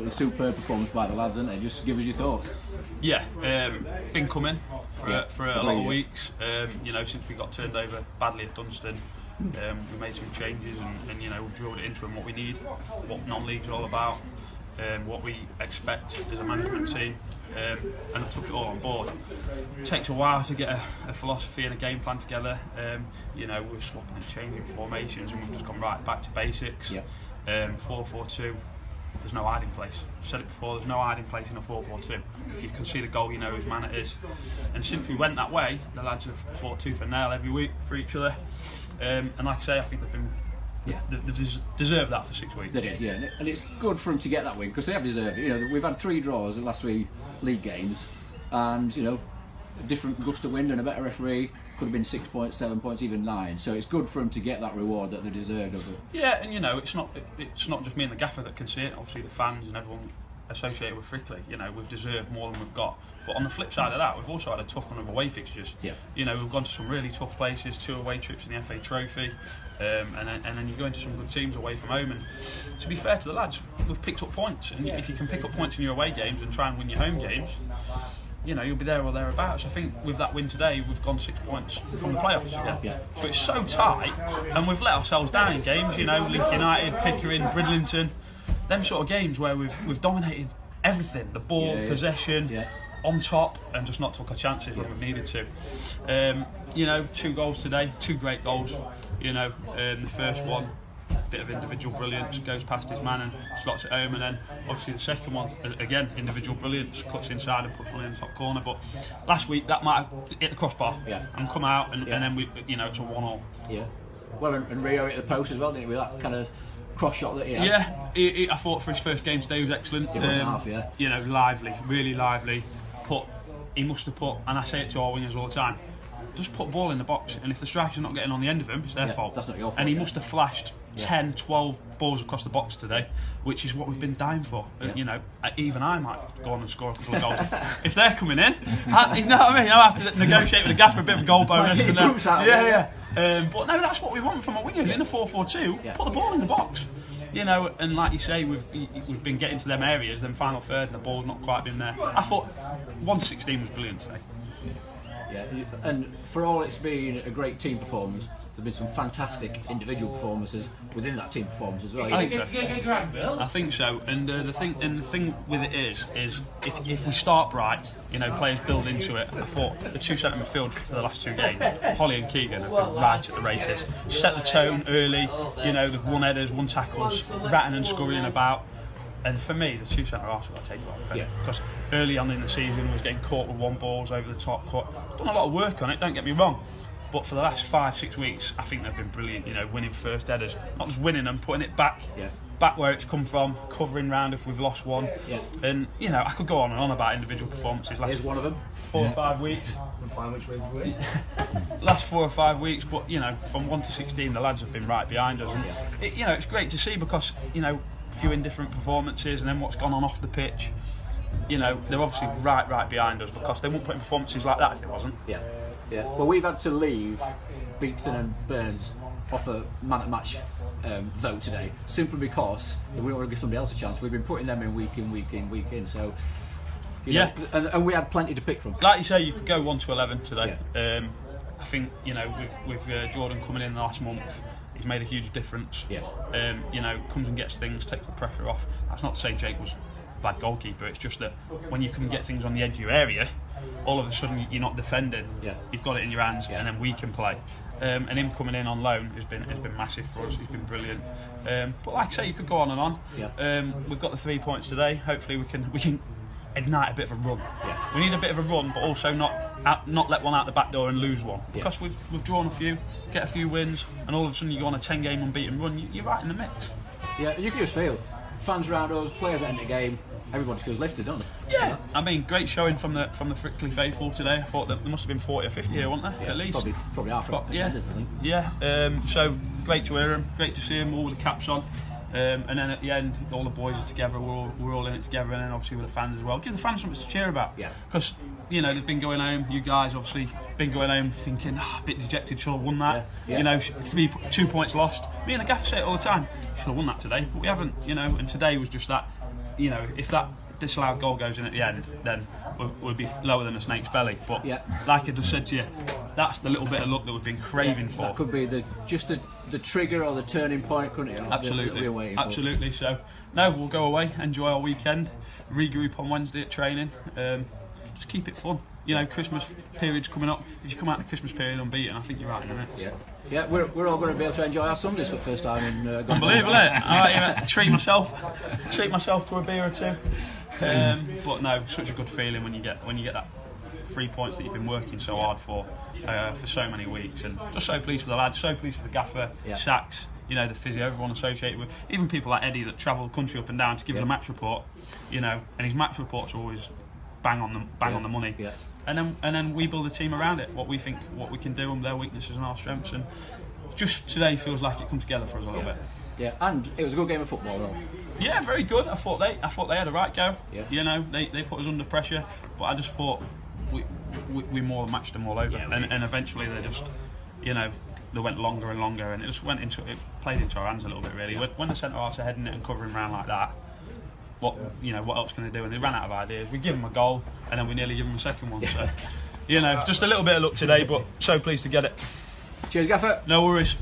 absolutely superb performance by the lads, isn't it? Just give us your thoughts. Yeah, been coming for a lot of weeks. You know, since we got turned over badly at Dunstan, we made some changes and you know, we've drilled it into them what we need, what non-league's all about, what we expect as a management team, and I've took it all on board. It takes a while to get a philosophy and a game plan together. You know, we're swapping and changing formations, and we've just gone right back to basics. 4-4-2. There's no hiding place. I've said it before, there's no hiding place in a 4-4-2. If you can see the goal, you know whose man it is. And since we went that way, the lads have fought tooth and nail every week for each other. And like I say, I think they've deserved that for 6 weeks. They did, yeah. And it's good for them to get that win, because they have deserved it. You know, we've had 3 draws in the last 3 league games, and, you know, a different gust of wind and a better referee. Could have been 6 points, 7 points, even 9. So it's good for them to get that reward that they deserved of it. Yeah, and you know, it's not just me and the gaffer that can see it. Obviously, the fans and everyone associated with Frickley. You know, we've deserved more than we've got. But on the flip side of that, we've also had a tough run of away fixtures. Yeah. You know, we've gone to some really tough places, 2 away trips in the FA Trophy, and then you go into some good teams away from home. And to be fair to the lads, we've picked up points. And if you can pick up points in your away games and try and win your home games, you know, you'll be there or thereabouts. I think with that win today, we've gone 6 points from the playoffs again. Yeah. So it's so tight, and we've let ourselves down in games. You know, Lincoln United, Pickering, Bridlington, them sort of games where we've dominated everything, the ball, possession, on top, and just not took our chances when we've needed to. You know, 2 goals today, 2 great goals. You know, the first one, bit of individual brilliance, goes past his man and slots it home, and then obviously the second one, again, individual brilliance, cuts inside and puts one in the top corner. But last week that might have hit the crossbar and come out, and then we, you know, it's a 1-1. Yeah. Well, and Rio hit the post as well, didn't he, with that kind of cross shot that he had? Yeah, I thought for his first game today he was excellent. You know, lively, really lively. He must have put, and I say it to our wingers all the time, just put the ball in the box, and if the strikers are not getting on the end of him, it's their fault. That's not your fault. And he must have flashed 10, 12 balls across the box today, which is what we've been dying for. You know, even I might go on and score a couple of goals if they're coming in. You know what I mean? I'll have to negotiate with the gaffer a bit of a goal bonus. But no, that's what we want from our wingers in a 4-4-2. Put the ball in the box. You know, and like you say, we've been getting to them areas, then final third, and the ball's not quite been there. I thought 1-16 was brilliant today. Yeah, and for all it's been a great team performance, there've been some fantastic individual performances within that team performance as well. I think so. And the thing with it is if we start bright, you know, players build into it. I thought the 2 centre midfield for the last 2 games, Holly and Keegan, have been right at the races. Set the tone early. You know, they've won headers, won tackles, ratting and scurrying about. And for me, the 2 centre halves have got to take a lot of credit, because early on in the season was getting caught with 1 balls over the top. Done a lot of work on it, don't get me wrong, but for the last 5-6 weeks, I think they've been brilliant. You know, winning first headers, not just winning them, putting it back where it's come from, covering round if we've lost one. And you know, I could go on and on about individual performances. Here's one of them. 4 or 5 weeks. We'll find which way we win. Last 4 or 5 weeks, but you know, from 1 to 16, the lads have been right behind us, and you know, it's great to see, because you know, few indifferent performances, and then what's gone on off the pitch. You know, they're obviously right behind us, because they wouldn't put in performances like that if it wasn't. Yeah. Well, we've had to leave Beakston and Burns off a man at match vote today, simply because we don't want to give somebody else a chance. We've been putting them in week in. So you know, and we had plenty to pick from. Like you say, you could go 1 to 11 today. I think, you know, with Jordan coming in the last month, he's made a huge difference. You know, comes and gets things, takes the pressure off. That's not to say Jake was a bad goalkeeper. It's just that when you can get things on the edge of your area, all of a sudden you're not defending. You've got it in your hands, and then we can play. And him coming in on loan has been massive for us. He's been brilliant. But like I say, you could go on and on. We've got the 3 points today. Hopefully we can ignite a bit of a run. We need a bit of a run, but also not let one out the back door and lose one. Because we've drawn a few, get a few wins, and all of a sudden you go on a 10-game unbeaten run. You're right in the mix. Yeah, you can just feel fans around us, players at the end of the game. Everybody feels lifted, don't they? Yeah, I mean, great showing from the Frickley faithful today. I thought that there must have been 40 or 50 here, wasn't there? At least. Probably half attendance, I think. Yeah. So great to hear them, great to see them all with the caps on. And then at the end, all the boys are together. We're all in it together, and then obviously with the fans as well. Give the fans something to cheer about. Because you know they've been going home. You guys obviously been going home thinking a bit dejected. Should have won that. You know, 2 points lost. Me and the gaffer say it all the time. Should have won that today, but we haven't. You know, and today was just that. you know, if that disallowed goal goes in at the end, then we'll be lower than a snake's belly. But like I just said to you, that's the little bit of luck that we've been craving for. That could be the trigger or the turning point, couldn't it? Absolutely, absolutely. So no, we'll go away, enjoy our weekend, regroup on Wednesday at training. Just keep it fun. You know, Christmas period's coming up. If you come out in the Christmas period unbeaten, I think you're right in it. Yeah, we're all going to be able to enjoy our Sundays for the first time in. Unbelievable, isn't it? All right, treat myself to a beer or two. But no, such a good feeling when you get that 3 points that you've been working so hard for so many weeks, and just so pleased for the lads, so pleased for the gaffer, Sacks, you know, the physio, everyone associated with, even people like Eddie that travel the country up and down to give us a match report, you know, and his match reports are always bang on the money. And then we build a team around it, what we think, what we can do, and their weaknesses and our strengths, and just today feels like it come together for us a little bit. Yeah, and it was a good game of football though. Yeah, very good. I thought they had a right go. You know, they put us under pressure, but I just thought we more than matched them all over, and eventually they just, you know, they went longer and longer, and it just played into our hands a little bit really. When the centre halves are heading it and covering round like that, what else can they do? And they ran out of ideas. We give them a goal, and then we nearly give them a second one. So, you know, just a little bit of luck today, but so pleased to get it. Cheers, Gaffer. No worries.